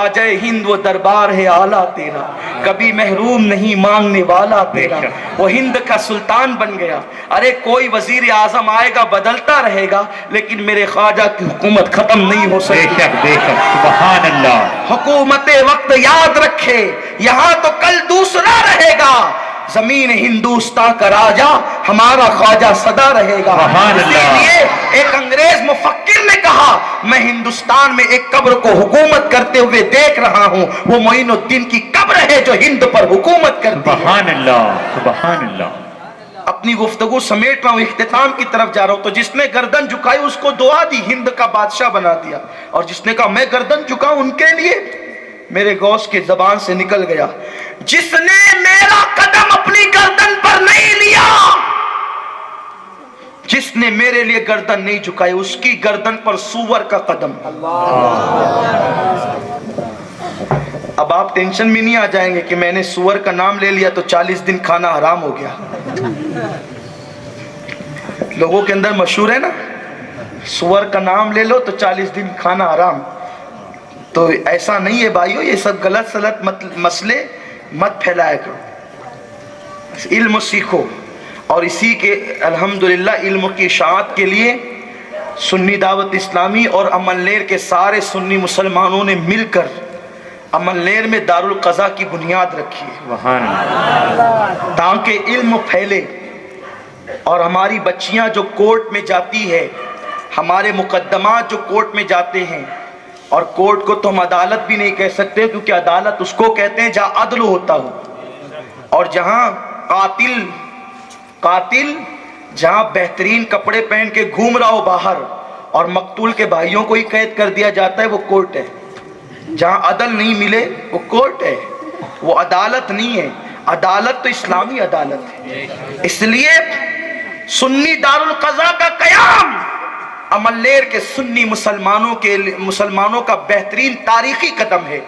خواجہ ہند وہ دربار ہے آلہ تیرا، کبھی محروم نہیں مانگنے والا تیرا، وہ ہند کا سلطان بن گیا۔ ارے کوئی وزیر اعظم آئے گا بدلتا رہے گا، لیکن میرے خواجہ کی حکومت ختم نہیں ہو بے سکتی۔ شک بے شک، سبحان اللہ۔ حکومت وقت یاد رکھے، یہاں تو کل دوسرا رہے گا، زمین ہندوستان کا راجہ ہمارا خواجہ صدا رہے گا۔ سبحان اسی اللہ۔ لیے ایک انگریز مفکر نے کہا، میں ہندوستان میں ایک قبر کو حکومت کرتے ہوئے دیکھ رہا ہوں، وہ معین الدین کی قبر ہے جو ہند پر حکومت کرتی ہے۔ سبحان اللہ سبحان اللہ۔ اپنی گفتگو سمیٹ رہا ہوں، اختتام کی طرف جا رہا ہوں۔ تو جس نے گردن جھکائی اس کو دعا دی، ہند کا بادشاہ بنا دیا، اور جس نے کہا میں گردن جھکاؤں ان کے لیے، میرے غوث کی زبان سے نکل گیا، جس نے میرا قدم اپنی گردن پر نہیں لیا، جس نے میرے لیے گردن نہیں جھکائی، اس کی گردن پر سور کا قدم۔ اب آپ ٹینشن میں نہیں آ جائیں گے کہ میں نے سور کا نام لے لیا تو 40 دن کھانا حرام ہو گیا۔ لوگوں کے اندر مشہور ہے نا، سور کا نام لے لو تو 40 دن کھانا حرام۔ تو ایسا نہیں ہے بھائیو، یہ سب غلط سلط مسئلے مت پھیلایا کرو، علم سیکھو۔ اور اسی کے الحمدللہ علم کی اشاعت کے لیے سنی دعوت اسلامی اور امن لہر کے سارے سنی مسلمانوں نے مل کر امن لہر میں دارالقضاء کی بنیاد رکھی ہے، سبحان اللہ۔ تاکہ علم پھیلے، اور ہماری بچیاں جو کورٹ میں جاتی ہے، ہمارے مقدمات جو کورٹ میں جاتے ہیں، اور کورٹ کو تو ہم عدالت بھی نہیں کہہ سکتے کیونکہ عدالت اس کو کہتے ہیں جہاں عدل ہوتا ہو، اور جہاں قاتل جہاں بہترین کپڑے پہن کے گھوم رہا ہو باہر اور مقتول کے بھائیوں کو ہی قید کر دیا جاتا ہے، وہ کورٹ ہے۔ جہاں عدل نہیں ملے وہ کورٹ ہے، وہ عدالت نہیں ہے۔ عدالت تو اسلامی عدالت ہے۔ اس لیے سنی دارالقضاء کا قیام امن لہر کے سنی مسلمانوں کا بہترین تاریخی قدم ہے۔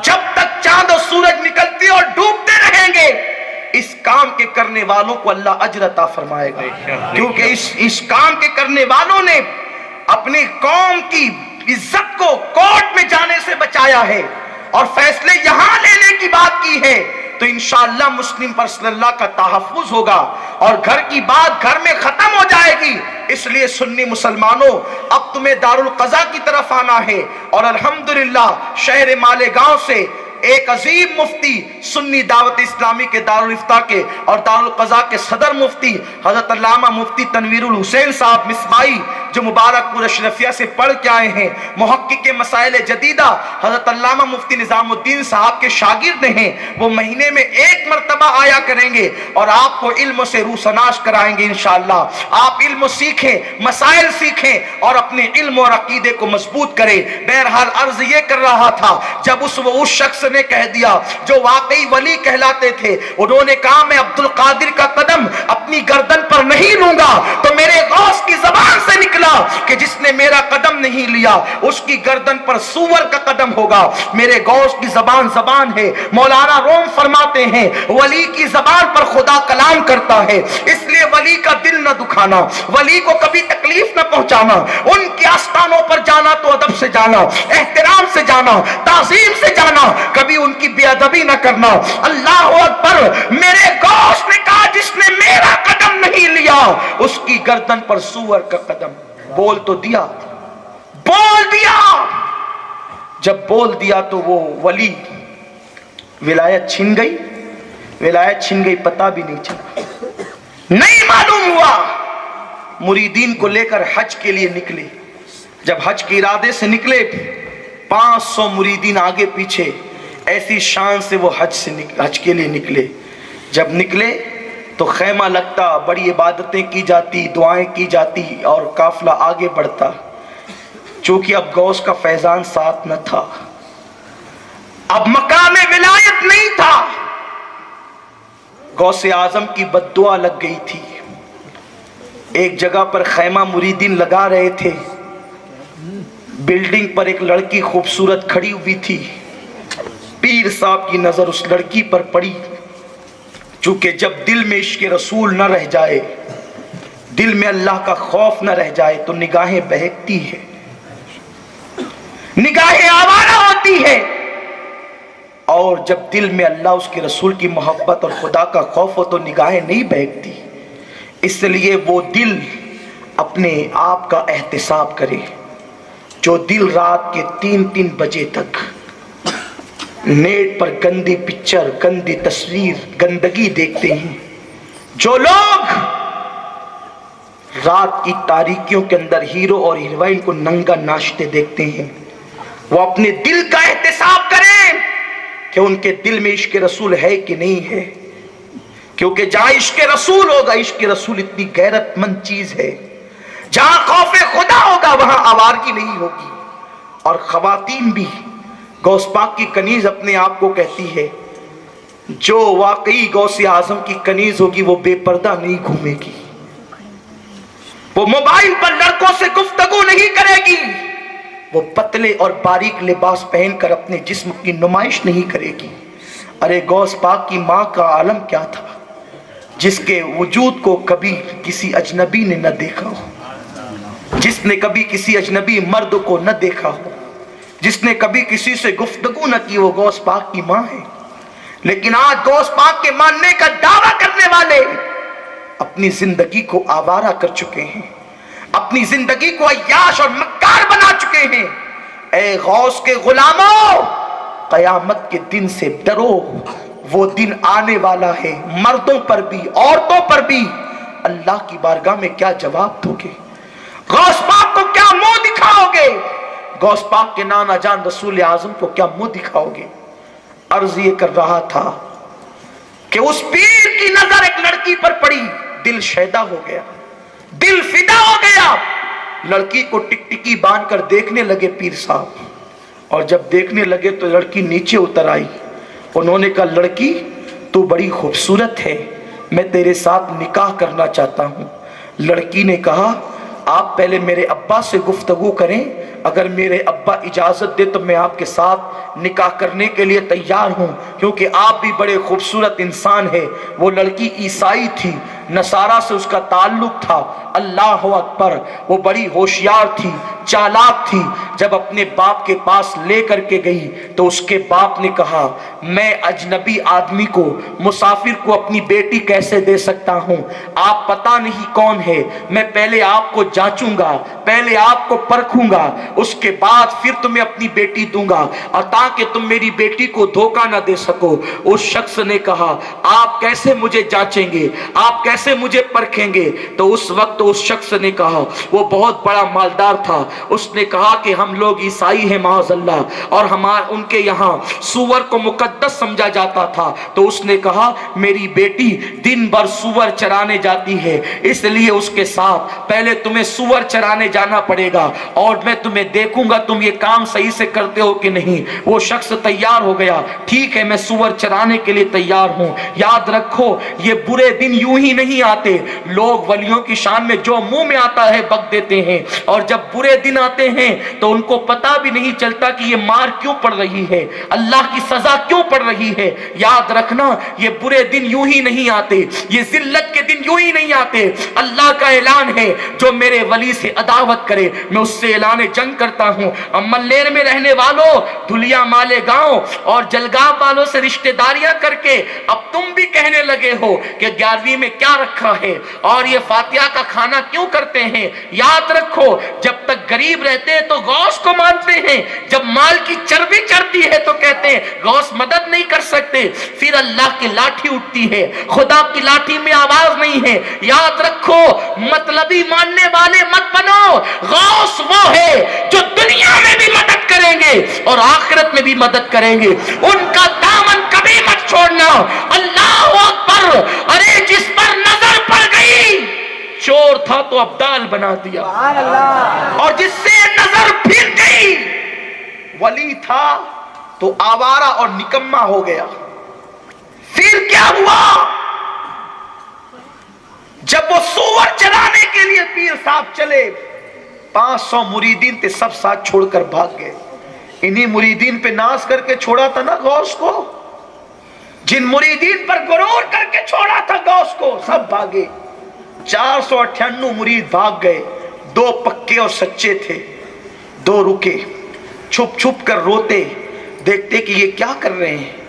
جب تک چاند اور سورج نکلتے اور ڈوبتے رہیں گے، اس کام کے کرنے والوں کو اللہ اجر عطا فرمائے گا، کیونکہ اس کام کے کرنے والوں نے اپنی قوم کی عزت کو کورٹ میں جانے سے بچایا ہے، اور فیصلے یہاں لینے کی بات کی ہے، تو انشاءاللہ مسلم پرسنل اللہ کا تحفظ ہوگا، اور گھر کی بات گھر میں ختم ہو جائے گی۔ اس لیے سنی مسلمانوں، اب تمہیں دارالقضاء کی طرف آنا ہے، اور الحمدللہ شہر مالیگاؤں سے ایک عظیم مفتی سنی دعوت اسلامی کے دارالافتاء کے اور دارالقضاء کے صدر مفتی حضرت علامہ مفتی تنویر الحسین صاحب مصباحی، جو مبارک پور اشرفیہ سے پڑھ کے آئے ہیں، محقق کے مسائل جدیدہ حضرت علامہ مفتی نظام الدین صاحب کے شاگرد ہیں، وہ مہینے میں 1 مرتبہ آیا کریں گے اور آپ کو علم سے روسناش کرائیں گے انشاءاللہ۔ آپ علم سیکھیں، مسائل سیکھیں، اور اپنے علم اور عقیدے کو مضبوط کریں۔ بہرحال عرض یہ کر رہا تھا، جب اس شخص نے کہہ دیا جو واقعی ولی کہلاتے تھے، انہوں نے کہا میں عبد القادر کا قدم اپنی گردن پر نہیں لوں گا، تو میرے غوث کی زبان سے نکلا کہ جس نے میرا قدم نہیں لیا اس کی گردن پر سور کا قدم ہوگا۔ میرے غوث کی زبان ہے، مولانا روم فرماتے ہیں ولی کی زبان پر خدا کلام کرتا ہے، اس لیے ولی کا دل نہ دکھانا، ولی کو کبھی تکلیف نہ پہنچانا، ان کے آستانوں پر جانا تو ادب سے جانا، احترام سے جانا، تعظیم سے جانا، کبھی ان کی بے ادبی نہ کرنا۔ اللہ اکبر۔ میرے غوث نے کہا جس نے میرا قدم نہیں لیا اس کی گردن پر سور کا قدم۔ بول تو دیا، بول دیا۔ جب بول دیا تو وہ ولی ولایت چھن گئی، پتہ بھی نہیں چلا، نہیں معلوم ہوا۔ مریدین کو لے کر حج کے لیے نکلے، جب حج کے ارادے سے نکلے 500 مریدین آگے پیچھے، ایسی شان سے وہ حج کے لیے نکلے۔ جب نکلے تو خیمہ لگتا، بڑی عبادتیں کی جاتی، دعائیں کی جاتی، اور قافلہ آگے بڑھتا۔ چونکہ اب غوث کا فیضان ساتھ نہ تھا، اب مقام ولایت نہیں تھا، غوث اعظم کی بد دعا لگ گئی تھی۔ ایک جگہ پر خیمہ مریدین لگا رہے تھے، بلڈنگ پر ایک لڑکی خوبصورت کھڑی ہوئی تھی، پیر صاحب کی نظر اس لڑکی پر پڑی۔ چونکہ جب دل میں عشق رسول نہ رہ جائے، دل میں اللہ کا خوف نہ رہ جائے تو نگاہیں بہکتی ہے، نگاہیں آوارہ ہوتی ہے۔ اور جب دل میں اللہ اس کے رسول کی محبت اور خدا کا خوف ہو تو نگاہیں نہیں بہکتی. اس لیے وہ دل اپنے آپ کا احتساب کرے جو دل رات کے 3 بجے تک نیٹ پر گندی پکچر، گندی تصویر، گندگی دیکھتے ہیں. جو لوگ رات کی تاریکیوں کے اندر ہیرو اور ہیروئن کو ننگا ناچتے دیکھتے ہیں، وہ اپنے دل کا احتساب کریں کہ ان کے دل میں عشق رسول ہے کہ نہیں ہے. کیونکہ جہاں عشق رسول ہوگا، عشق رسول اتنی غیرت مند چیز ہے، جہاں خوف خدا ہوگا وہاں آوارگی نہیں ہوگی. اور خواتین بھی، غوث پاک کی کنیز اپنے آپ کو کہتی ہے جو واقعی غوث اعظم کی کنیز ہوگی وہ بے پردہ نہیں گھومے گی، وہ موبائل پر لڑکوں سے گفتگو نہیں کرے گی، وہ پتلے اور باریک لباس پہن کر اپنے جسم کی نمائش نہیں کرے گی. ارے غوث پاک کی ماں کا عالم کیا تھا جس کے وجود کو کبھی کسی اجنبی نے نہ دیکھا ہو، جس نے کبھی کسی اجنبی مرد کو نہ دیکھا ہو، جس نے کبھی کسی سے گفتگو نہ کی، وہ غوث پاک کی ماں ہے. لیکن آج غوث پاک کے ماننے کا دعویٰ کرنے والے اپنی زندگی کو آوارہ کر چکے ہیں، اپنی زندگی کو عیاش اور مکار بنا چکے ہیں. اے غوث کے غلاموں، قیامت کے دن سے ڈرو. وہ دن آنے والا ہے، مردوں پر بھی عورتوں پر بھی. اللہ کی بارگاہ میں کیا جواب دو گے؟ غوث پاک کو کیا منہ دکھاؤ گے؟ غوث پاک کے نانا جان رسول اعظم کو کیا منہ دکھاؤ گے؟ عرض یہ کر رہا تھا کہ اس پیر کی نظر ایک لڑکی پر پڑی، دل شیدا ہو گیا، دل فدا ہو گیا. لڑکی کو ٹکٹکی باندھ کر دیکھنے لگے پیر صاحب، اور جب دیکھنے لگے تو لڑکی نیچے اتر آئی. انہوں نے کہا لڑکی تو بڑی خوبصورت ہے، میں تیرے ساتھ نکاح کرنا چاہتا ہوں. لڑکی نے کہا آپ پہلے میرے ابا سے گفتگو کریں، اگر میرے ابا اجازت دے تو میں آپ کے ساتھ نکاح کرنے کے لیے تیار ہوں، کیونکہ آپ بھی بڑے خوبصورت انسان ہیں. وہ لڑکی عیسائی تھی، نصارہ سے اس کا تعلق تھا. اللہ اکبر، وہ بڑی ہوشیار تھی، چالاک تھی. جب اپنے باپ کے پاس لے کر کے گئی تو اس کے باپ نے کہا میں اجنبی آدمی کو، مسافر کو اپنی بیٹی کیسے دے سکتا ہوں؟ آپ پتہ نہیں کون ہے، میں پہلے آپ کو جانچوں گا، پہلے آپ کو پرکھوں گا، اس کے بعد پھر تمہیں اپنی بیٹی دوں گا، اور تاکہ تم میری بیٹی کو دھوکہ نہ دے سکو. اس شخص نے کہا آپ کیسے مجھے جانچیں گے، آپ کیسے مجھے پرکھیں گے؟ تو اس وقت اس شخص نے کہا، وہ بہت بڑا مالدار تھا، اس نے کہا کہ ہم لوگ عیسائی ہیں معاذ اللہ، اور ان کے یہاں سور کو مقدس سمجھا جاتا تھا. تو اس نے کہا میری بیٹی دن بھر سور چرانے جاتی ہے، اس لیے اس کے ساتھ پہلے تمہیں سور چرانے جانا پڑے گا، اور میں تمہیں دیکھوں گا تم یہ کام صحیح سے کرتے ہو کہ نہیں. وہ شخص تیار ہو گیا، ٹھیک ہے میں سور چرانے کے لیے تیار ہوں. یاد رکھو یہ برے دن یوں ہی نہیں آتے، لوگ ولیوں کی شان میں جو منہ میں آتا ہے بک دیتے ہیں، اور جب برے دن آتے ہیں تو ان کو پتا بھی نہیں چلتا کہ یہ مار کیوں پڑ رہی ہے، اللہ کی سزا کیوں پڑ رہی ہے. یاد رکھنا یہ برے دن یوں ہی نہیں آتے، یہ ذلت کے دن یوں ہی نہیں آتے. اللہ کا اعلان ہے جو میرے ولی سے عداوت کرے میں اس سے اعلان جنگ کرتا ہوں. ملیر میں رہنے والوں، دھلیا مالے گاؤں اور جلگاہ والوں سے رشتہ داریاں کر کے اب تم بھی کہنے لگے ہو کہ 11ویں میں کیا رکھا ہے اور یہ فاتحہ کا کھانا کیوں کرتے ہیں. یاد رکھو جب تک غریب رہتے ہیں تو غوث کو مانتے ہیں، جب مال کی چربی چڑھتی ہے تو کہتے ہیں غوث مدد نہیں کر سکتے. پھر اللہ کی لاٹھی اٹھتی ہے، خدا کی لاٹھی میں آواز نہیں ہے. یاد رکھو مطلبی ماننے والے مت بنو. غوث وہ ہے جو دنیا میں بھی مدد کریں گے اور آخرت میں بھی مدد کریں گے، ان کا دامن کبھی مت چھوڑنا. اللہ اکبر. ارے جس پر نظر پڑ گئی چور تھا تو ابدال بنا دیا، اور جس سے نظر پھر گئی ولی تھا تو آوارہ اور نکما ہو گیا. پھر کیا ہوا؟ جب وہ سور چرانے کے لیے پیر صاحب چلے، 500 مریدین تھے، سب ساتھ چھوڑ کر بھاگ گئے. انہی مریدین پہ ناز کر کے چھوڑا تھا نا غوث کو، جن مریدین پر غرور کر کے چھوڑا تھا غوث کو، سب بھاگے. 498 مرید بھاگ گئے. 2 پکے اور سچے تھے، 2 رکے، چھپ چھپ کر روتے، دیکھتے کہ یہ کیا کر رہے ہیں.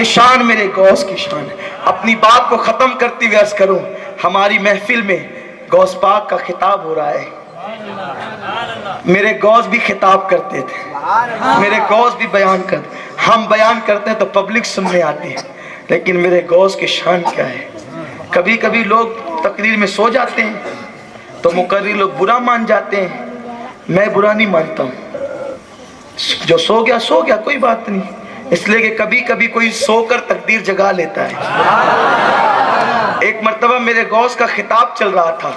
یہ شان میرے غوث کی شان ہے۔ اپنی بات کو ختم کرتے ہوئے عرض کروں، ہماری محفل میں غوث پاک کا خطاب ہو رہا ہے۔ میرے غوث بھی خطاب کرتے تھے، میرے غوث بھی بیان کرتے، ہم بیان کرتے ہیں تو پبلک سننے آتی ہے، لیکن میرے غوث کی شان کیا ہے۔ کبھی کبھی لوگ تقریر میں سو جاتے ہیں تو مقرر لوگ برا مان جاتے ہیں، میں برا نہیں مانتا ہوں، جو سو گیا کوئی بات نہیں، اس لیے کہ کبھی کبھی کوئی سو کر تقدیر جگا لیتا ہے۔ ایک مرتبہ میرے غوث کا خطاب چل رہا تھا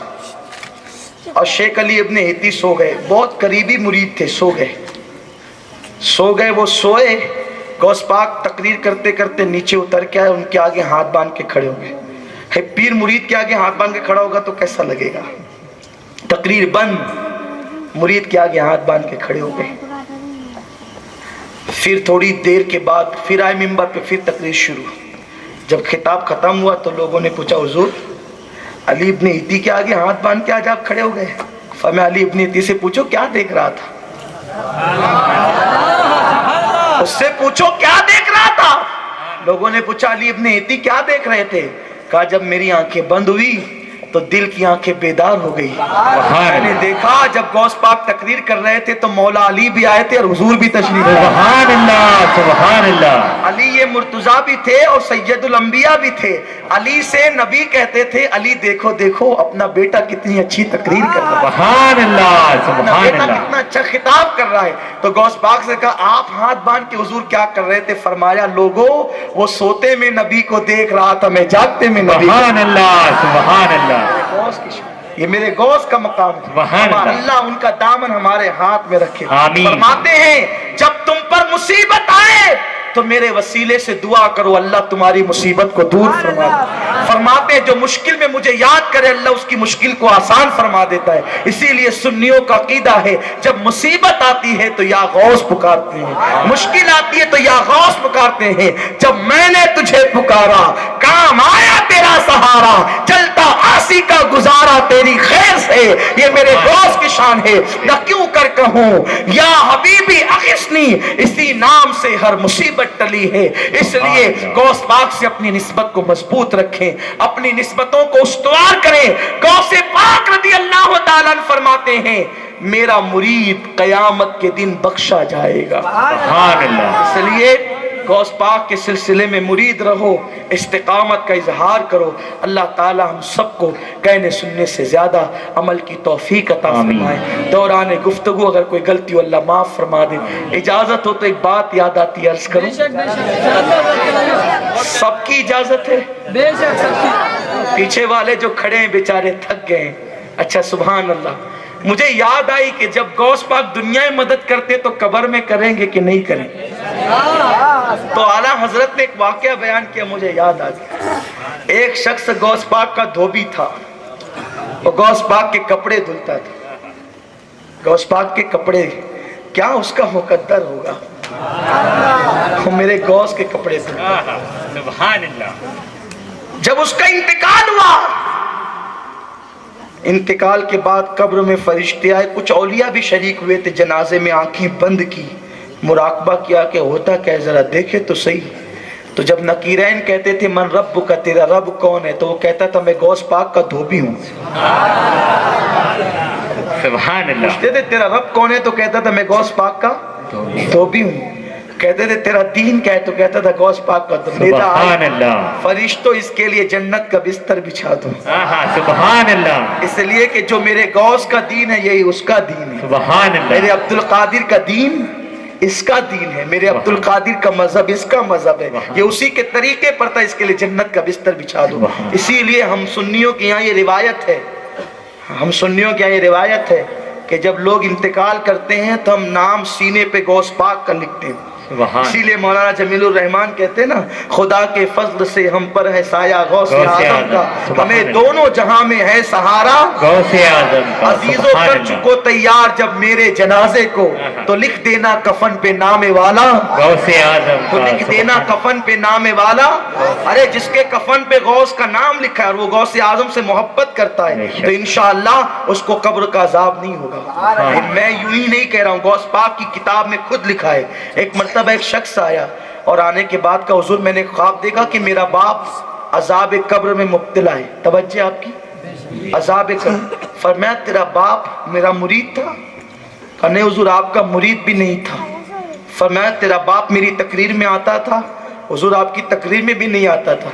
اور شیخ علی ابن ہیتی سو گئے، بہت قریبی مرید تھے، سو گئے، وہ سوئے، غوث پاک تقریر کرتے کرتے نیچے اتر کے آئے، ان کے آگے ہاتھ باندھ کے کھڑے ہو گئے۔ پیر مرید کے آگے ہاتھ باندھ کے کھڑا ہوگا تو کیسا لگے گا؟ تقریر بند، مرید کے آگے ہاتھ باندھ کے کھڑے ہو گئے۔ پھر تھوڑی دیر کے بعد پھر آئے منبر پہ، پھر تقریر شروع۔ جب خطاب ختم ہوا تو لوگوں نے پوچھا حضور علی ابن ہیتی کے آگے ہاتھ باندھ کے آج آپ کھڑے ہو گئے؟ فرمایا علی ابن ہیتی سے پوچھو کیا دیکھ رہا تھا، اس سے پوچھو کیا دیکھ رہا تھا۔ لوگوں نے پوچھا علی ابن ہیتی کیا دیکھ رہے تھے؟ کہا جب میری آنکھیں بند ہوئی تو دل کی آنکھیں بیدار ہو گئی۔ میں نے دیکھا جب غوث پاک تقریر کر رہے تھے تو مولا علی بھی آئے تھے اور حضور بھی تشریف لائے۔ سبحان اللہ، سبحان اللہ۔ علی یہ مرتضیٰ بھی تھے اور سید الانبیاء بھی تھے۔ علی سے نبی کہتے تھے علی دیکھو دیکھو اپنا بیٹا کتنی اچھی تقریر کر رہا ہے، سبحان اللہ، اپنا سبحان بیٹا اللہ۔ کتنا اچھا خطاب کر رہا ہے۔ تو غوث پاک سے کہا آپ ہاتھ باندھ کے حضور کیا کر رہے تھے؟ فرمایا لوگوں وہ سوتے میں نبی کو دیکھ رہا تھا، میں جاگتے میں نبی کو۔ سبحان اللہ، سبحان اللہ۔ یہ میرے غوث کا مقام ہے۔ سبحان اللہ۔ اللہ ان کا دامن ہمارے ہاتھ میں رکھے۔ آمین۔ فرماتے ہیں جب تم پر مصیبت آئے تو میرے وسیلے سے دعا کرو اللہ تمہاری مصیبت کو دور فرما دے۔ فرماتے ہیں جو مشکل میں مجھے یاد کرے اللہ اس کی مشکل کو آسان فرما دیتا ہے۔ اسی لیے سنیوں کا عقیدہ ہے جب مصیبت آتی ہے تو یا غوث پکارتے ہیں، مشکل آتی ہے تو یا غوث پکارتے ہیں۔ جب میں نے تجھے پکارا کام آیا تیرا سہارا، چلتا آسی کا گزارا تیری خیر سے۔ یہ میرے غوث کی شان ہے، نہ کیوں کر کہوں یا حبیبی اغثنی، اسی نام سے ہر مصیبت ٹلی ہے۔ اس لیے غوث پاک سے اپنی نسبت کو مضبوط رکھیں، اپنی نسبتوں کو استوار کریں۔ غوث پاک رضی اللہ تعالیٰ عنہ فرماتے ہیں میرا مرید قیامت کے دن بخشا جائے گا۔ سبحان اللہ۔ اس لیے غوث پاک کے سلسلے میں مرید رہو، استقامت کا اظہار کرو۔ اللہ تعالی ہم سب کو کہنے سننے سے زیادہ عمل کی توفیق عطا فرمائے۔ دوران گفتگو اگر کوئی غلطی ہو اللہ معاف فرما دے۔ اجازت ہو تو ایک بات یاد آتی ہے عرض کروں؟ سب کی اجازت ہے؟ پیچھے والے جو کھڑے ہیں بیچارے تھک گئے ہیں۔ اچھا سبحان اللہ، مجھے یاد آئی کہ جب غوث پاک دنیا میں مدد کرتے تو قبر میں کریں گے کہ نہیں کریں؟ تو اعلیٰ حضرت نے ایک واقعہ بیان کیا، مجھے یاد آ گیا۔ ایک شخص غوث پاک کا دھوبی تھا، وہ غوث پاک کے کپڑے دھلتا تھا۔ غوث پاک کے کپڑے کیا اس کا مقدر ہوگا، وہ میرے غوث کے کپڑے دھلتا۔ سبحان اللہ۔ جب اس کا انتقال ہوا، انتقال کے بعد قبر میں فرشتے آئے، کچھ اولیاء بھی شریک ہوئے تھے، جنازے میں آنکھیں بند کی، مراقبہ کیا کہ ہوتا کیا ذرا دیکھے تو صحیح۔ تو جب نکیرین کہتے تھے من رب کا، تیرا رب کون ہے، تو وہ کہتا تھا میں غوث پاک کا دھوبی ہوں۔ سبحان اللہ۔ پوچھتے تھے تیرا رب کون ہے تو کہتا تھا میں غوث پاک کا دھوبی ہوں۔ کہتے تھے تیرا دین کیا ہے تو کہتا تھا غوث پاک کا دھوبی۔ سبحان اللہ۔ فرشتوں اس کے لیے جنت کا بستر بچھا دو، سبحان اللہ۔ اس لیے کہ جو میرے غوث کا دین ہے یہی اس کا دین ہے۔ سبحان اللہ۔ میرے عبد القادر کا دین اس کا دین ہے، میرے عبد القادر کا مذہب اس کا مذہب ہے، یہ اسی کے طریقے پر تھا، اس کے لیے جنت کا بستر بچھا دو۔ اسی لیے ہم سنیوں کے یہاں یہ روایت ہے، ہم سنیوں کے یہاں یہ روایت ہے کہ جب لوگ انتقال کرتے ہیں تو ہم نام سینے پہ غوث پاک کا لکھتے ہیں۔ اسی لیے مولانا جمیل الرحمان کہتے ہیں نا خدا کے فضل سے ہم پر ہے سایہ غوث اعظم کا، ہمیں دونوں جہاں میں ہے سہارا غوث اعظم کا۔ عزیزوں کر چکو تیار جب میرے جنازے کو، تو لکھ دینا کفن پہ نام والا غوث اعظم، تو لکھ دینا کفن پہ نام والا۔ ارے جس کے کفن پہ غوث کا نام لکھا ہے اور وہ غوث اعظم سے محبت کرتا ہے تو انشاءاللہ اس کو قبر کا عذاب نہیں ہوگا۔ میں یوں ہی نہیں کہہ رہا ہوں، غوث پاک کی کتاب میں خود لکھا ہے۔ ایک مرتبہ ایک شخص آیا اور آنے کے بعد کا حضور میں نے خواب دیکھا کہ میرا باپ عذاب قبر میں مبتلا ہے. توجہ آپ کی, عذاب قبر. فرمایا تیرا باپ میرا مرید تھا؟ کہا نہیں حضور آپ کا مرید بھی نہیں تھا. فرمایا تیرا باپ میری تقریر میں آتا تھا؟ حضور آپ کی تقریر میں بھی نہیں آتا تھا.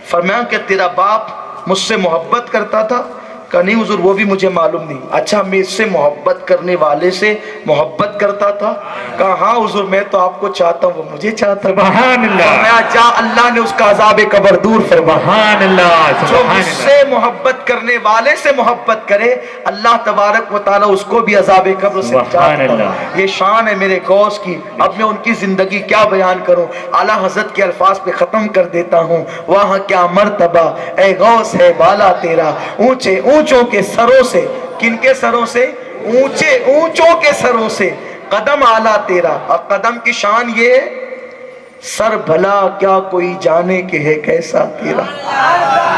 فرمایا کہ تیرا باپ مجھ سے محبت کرتا تھا؟ کہا نہیں حضور وہ بھی مجھے معلوم نہیں. اچھا میں اس سے محبت کرنے والے سے محبت کرتا تھا؟ کہا ہاں حضور میں تو آپ کو چاہتا ہوں وہ مجھے چاہتا. سبحان اللہ. فرمایا جا اللہ نے اس کا عذاب قبر دور فرما. سبحان اللہ. جو سبحان مجھ اللہ. سے محبت کرنے والے سے محبت کرے اللہ تبارک و تعالی اس کو بھی عذاب قبر سے سبحان نجات عطا. اللہ. یہ شان ہے میرے غوث کی. اب میں ان کی زندگی کیا بیان کروں, اعلیٰ حضرت کے الفاظ پہ ختم کر دیتا ہوں. وہاں کیا مرتبہ اے غوث ہے بالا تیرا, اونچے اونچوں کے سروں سے. کن کے سروں سے؟ اونچے اونچوں کے سروں سے. قدم اعلیٰ تیرا, اور قدم کی شان یہ ہے سر بھلا کیا کوئی جانے کہ ہے کیسا تیرا.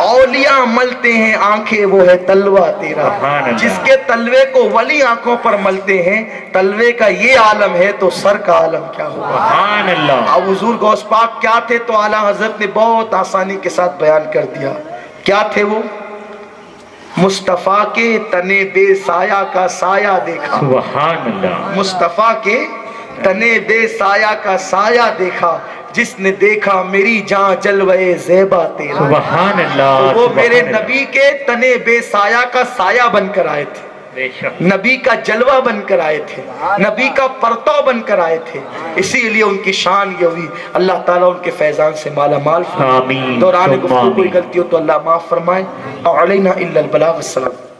اولیاء ملتے ہیں آنکھیں وہ ہے تلوہ تیرا. سبحان اللہ. جس کے تلوے کو ولی آنکھوں پر ملتے ہیں, تلوے کا یہ عالم ہے تو سر کا عالم کیا ہوگا. سبحان اللہ. اب حضور غوث پاک کیا تھے تو اعلیٰ حضرت نے بہت آسانی کے ساتھ بیان کر دیا. کیا تھے وہ؟ مصطفیٰ کے تنے بے سایہ کا سایہ دیکھا. سبحان اللہ. مصطفیٰ کے تنے بے سایہ کا سایہ دیکھا, جس نے دیکھا میری جان جلوے زیبا تیرا. سبحان اللہ. تو وہ میرے سبحان اللہ. نبی کے تنے بے سایہ کا سایہ بن کر آئے تھے, بے شک. نبی کا جلوہ بن کر آئے تھے, نبی کا پرتو بن کر آئے تھے. اسی لیے ان کی شان یہ ہوئی. اللہ تعالیٰ ان کے فیضان سے مالا مال فرمائے. آمین. دوران ثم گفتگو کوئی آمین. غلطی ہو تو اللہ معاف فرمائے. علینا الا البلاغ. السلام.